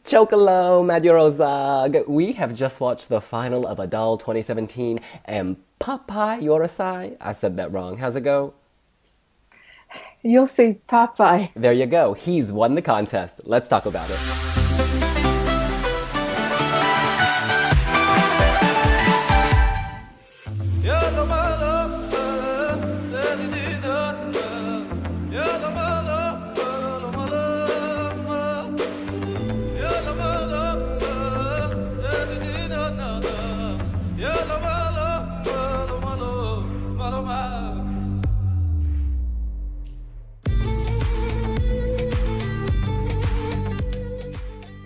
Chocolo, Madurozag. We have just watched the final of Adal 2017 and Pápai Yorosai. I said that wrong. How's it go? Joci, Pápai. There you go. He's won the contest. Let's talk about it.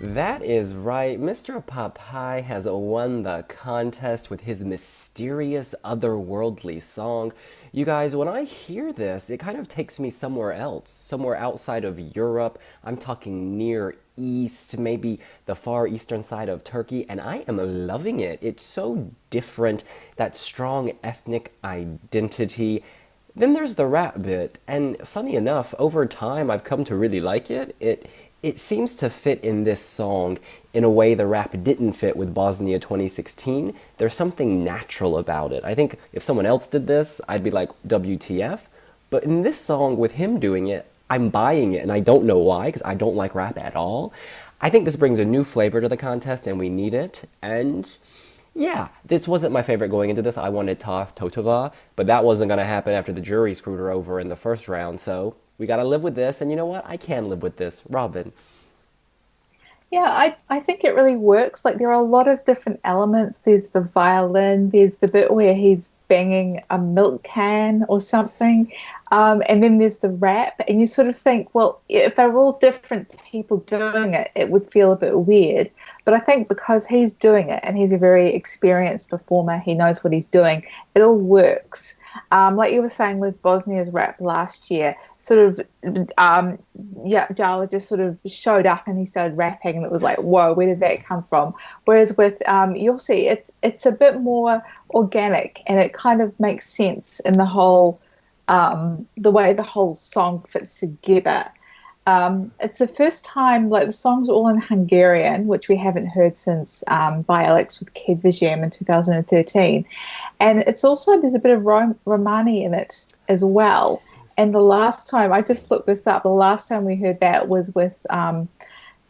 That is right. Mr. Pápai has won the contest with his mysterious, otherworldly song. You guys, when I hear this, it kind of takes me somewhere else, somewhere outside of Europe. I'm talking Near East, maybe the far eastern side of Turkey, and I am loving it. It's so different, that strong ethnic identity. Then there's the rap bit, and funny enough, over time I've come to really like it. It seems to fit in this song in a way the rap didn't fit with Bosnia 2016. There's something natural about it. I think if someone else did this, I'd be like, WTF? But in this song, with him doing it, I'm buying it, and I don't know why, because I don't like rap at all. I think this brings a new flavor to the contest, and we need it, and yeah, this wasn't my favorite going into this. I wanted Taf Totova, but that wasn't going to happen after the jury screwed her over in the first round, so we gotta live with this, and you know what? I can live with this. Robin. Yeah, I think it really works. Like there are a lot of different elements. There's the violin, there's the bit where he's banging a milk can or something. And then there's the rap, and you sort of think, well, if they were all different people doing it, it would feel a bit weird. But I think because he's doing it and he's a very experienced performer, he knows what he's doing, it all works. Like you were saying with Bosnia's rap last year, sort of, yeah, Jala just sort of showed up and he started rapping, and it was like, whoa, where did that come from? Whereas with you'll see, it's a bit more organic, and it kind of makes sense in the whole, the way the whole song fits together. It's the first time, like the song's all in Hungarian, which we haven't heard since by Alex with Kedvizsem in 2013. And it's also, there's a bit of Romani in it as well. And the last time, I just looked this up, the last time we heard that was with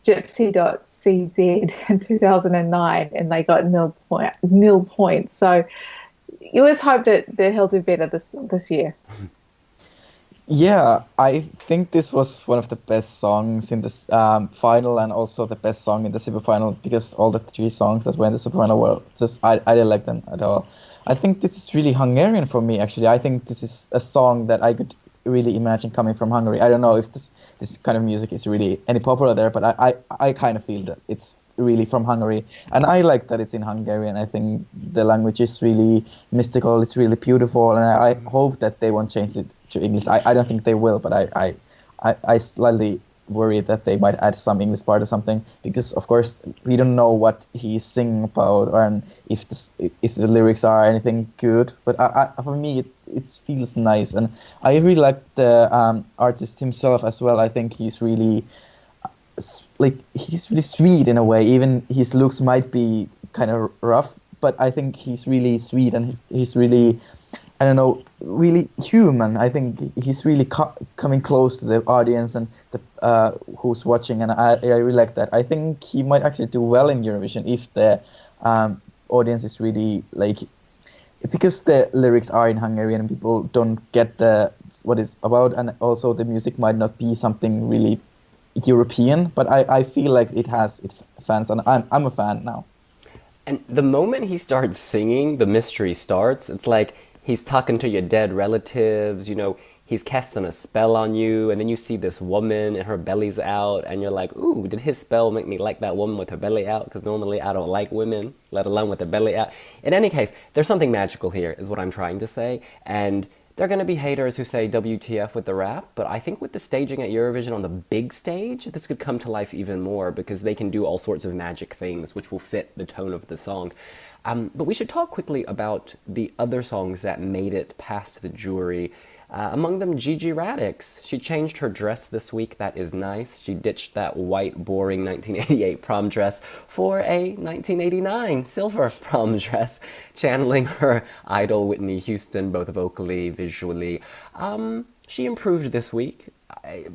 Gypsy.cz in 2009, and they got nil points. So you always hope that he'll do better this year. Yeah, I think this was one of the best songs in this final, and also the best song in the semifinal, because all the three songs that were in the semifinal were just, I didn't like them at all. I think this is really Hungarian for me, actually. I think this is a song that I could really imagine coming from Hungary. I don't know if this kind of music is really any popular there, but I kind of feel that it's really from Hungary, and I like that it's in Hungarian. I think the language is really mystical, it's really beautiful, and I hope that they won't change it to English. I don't think they will, but I slightly worry that they might add some English part or something, because of course we don't know what he's singing about, or if the lyrics are anything good. But for me it feels nice, and I really like the artist himself as well. I think he's really he's really sweet in a way. Even his looks might be kind of rough, but I think he's really sweet, and he's really, I don't know, really human. I think he's really coming close to the audience and the who's watching, and I really like that. I think he might actually do well in Eurovision if the audience is really because the lyrics are in Hungarian and people don't get what it's about, and also the music might not be something really European, but I feel like it has its fans, and I'm a fan now. And the moment he starts singing, the mystery starts. It's like he's talking to your dead relatives, you know, he's casting a spell on you, and then you see this woman and her belly's out, and you're like, ooh, did his spell make me like that woman with her belly out? Because normally I don't like women, let alone with their belly out. In any case, there's something magical here, is what I'm trying to say, and there are going to be haters who say WTF with the rap, but I think with the staging at Eurovision on the big stage, this could come to life even more, because they can do all sorts of magic things which will fit the tone of the songs. But we should talk quickly about the other songs that made it past the jury. Among them, Gigi Radix. She changed her dress this week. That is nice. She ditched that white, boring 1988 prom dress for a 1989 silver prom dress, channeling her idol Whitney Houston, both vocally, visually. She improved this week,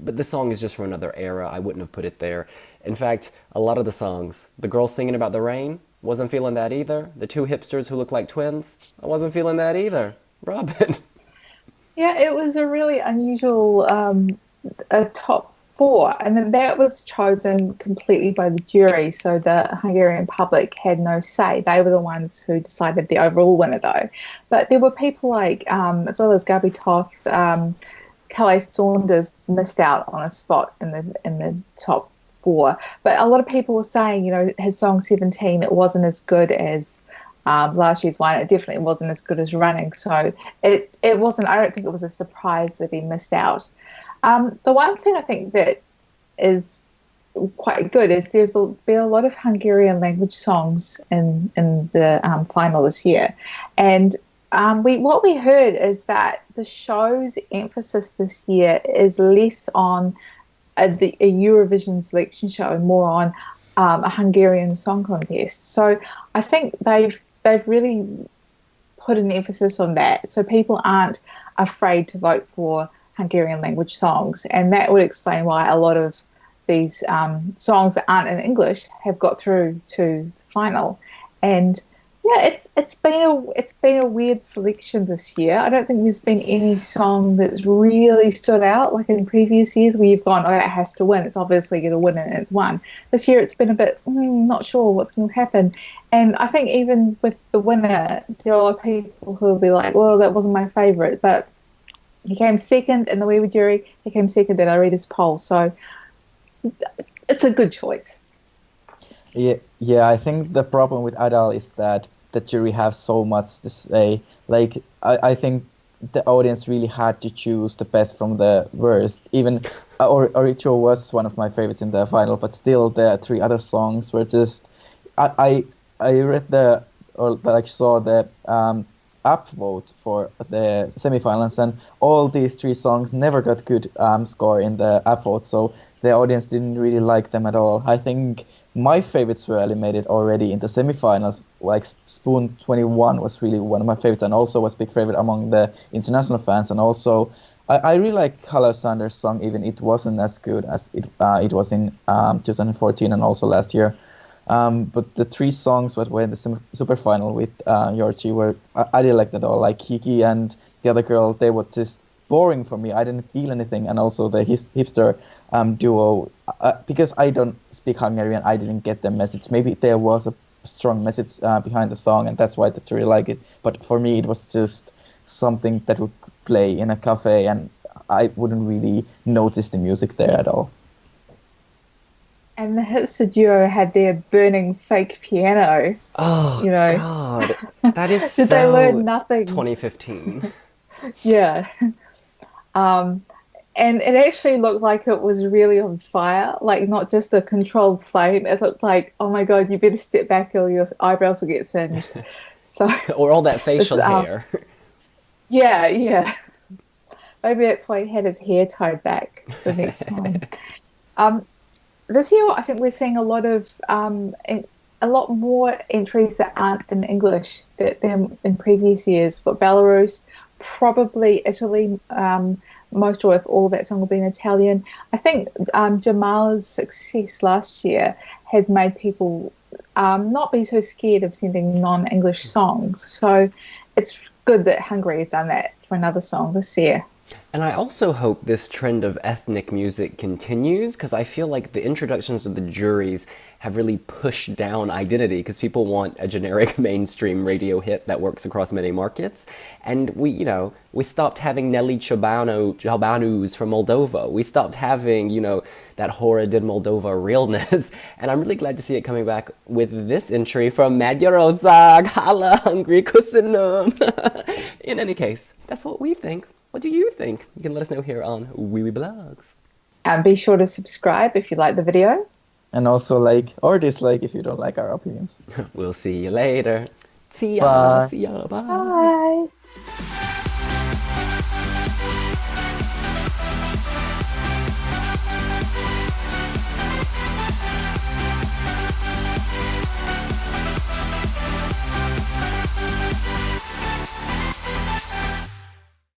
but the song is just from another era. I wouldn't have put it there. In fact, a lot of the songs, the girl singing about the rain, wasn't feeling that either. The two hipsters who look like twins, I wasn't feeling that either. Robin. Yeah, it was a really unusual a top four, and then that was chosen completely by the jury, so the Hungarian public had no say. They were the ones who decided the overall winner, though. But there were people like, as well as Gabi Toth, Calais Saunders missed out on a spot in the top four. But a lot of people were saying, you know, his song 17, it wasn't as good as last year's one. It definitely wasn't as good as Running. So it wasn't, I don't think it was a surprise that he missed out. The one thing I think that is quite good is there's been a lot of Hungarian language songs in the final this year. And what we heard is that the show's emphasis this year is less on a Eurovision selection show and more on a Hungarian song contest. So I think they've really put an emphasis on that, so people aren't afraid to vote for Hungarian language songs, and that would explain why a lot of these songs that aren't in English have got through to the final. And yeah, it's been a weird selection this year. I don't think there's been any song that's really stood out like in previous years where you've gone, oh, that has to win. It's obviously going to win, and it's won. This year it's been a bit not sure what's going to happen. And I think even with the winner, there are people who will be like, well, that wasn't my favourite, but he came second in the Weaver jury. He came second in our readers' poll. So it's a good choice. Yeah, I think the problem with Adele is that the jury have so much to say. Like, I think the audience really had to choose the best from the worst. Even Oricho was one of my favorites in the final, but still the three other songs were just. I read saw the upvote for the semifinals, and all these three songs never got good score in the upvote, so the audience didn't really like them at all. I think my favorites were eliminated already in the semifinals. Like Spoon 21 was really one of my favorites, and also was big favorite among the international fans. And also, I really like Carlos Sanders' song, even it wasn't as good as it was in 2014 and also last year. But the three songs that were in the super final with Joci were I didn't like that at all. Like Kiki and the other girl, they were just boring for me. I didn't feel anything, and also the hipster duo, because I don't speak Hungarian, I didn't get the message. Maybe there was a strong message behind the song, and that's why the jury like it. But for me, it was just something that would play in a cafe, and I wouldn't really notice the music there at all. And the hipster duo had their burning fake piano. Oh, you know. God. That is Did so they learn nothing? 2015. Yeah. And it actually looked like it was really on fire, like not just a controlled flame. It looked like, oh my God, you better step back or your eyebrows will get singed. So, or all that facial hair. Yeah. Maybe that's why he had his hair tied back the next time. This year, I think we're seeing a lot more entries that aren't in English than in previous years. But Belarus, probably Italy, most or if all of that song will be in Italian. I think Jamal's success last year has made people not be so scared of sending non-English songs. So it's good that Hungary has done that for another song this year. And I also hope this trend of ethnic music continues, because I feel like the introductions of the juries have really pushed down identity, because people want a generic mainstream radio hit that works across many markets. And we stopped having Nelly Chabanus from Moldova. We stopped having, that horrid Moldova realness. And I'm really glad to see it coming back with this entry from Magyarország, Hala Hungry Kusinum. In any case, that's what we think. What do you think? You can let us know here on Wee Wee Blogs. And be sure to subscribe if you like the video. And also like or dislike if you don't like our opinions. We'll see you later. See ya. Bye. See ya. Bye. Bye.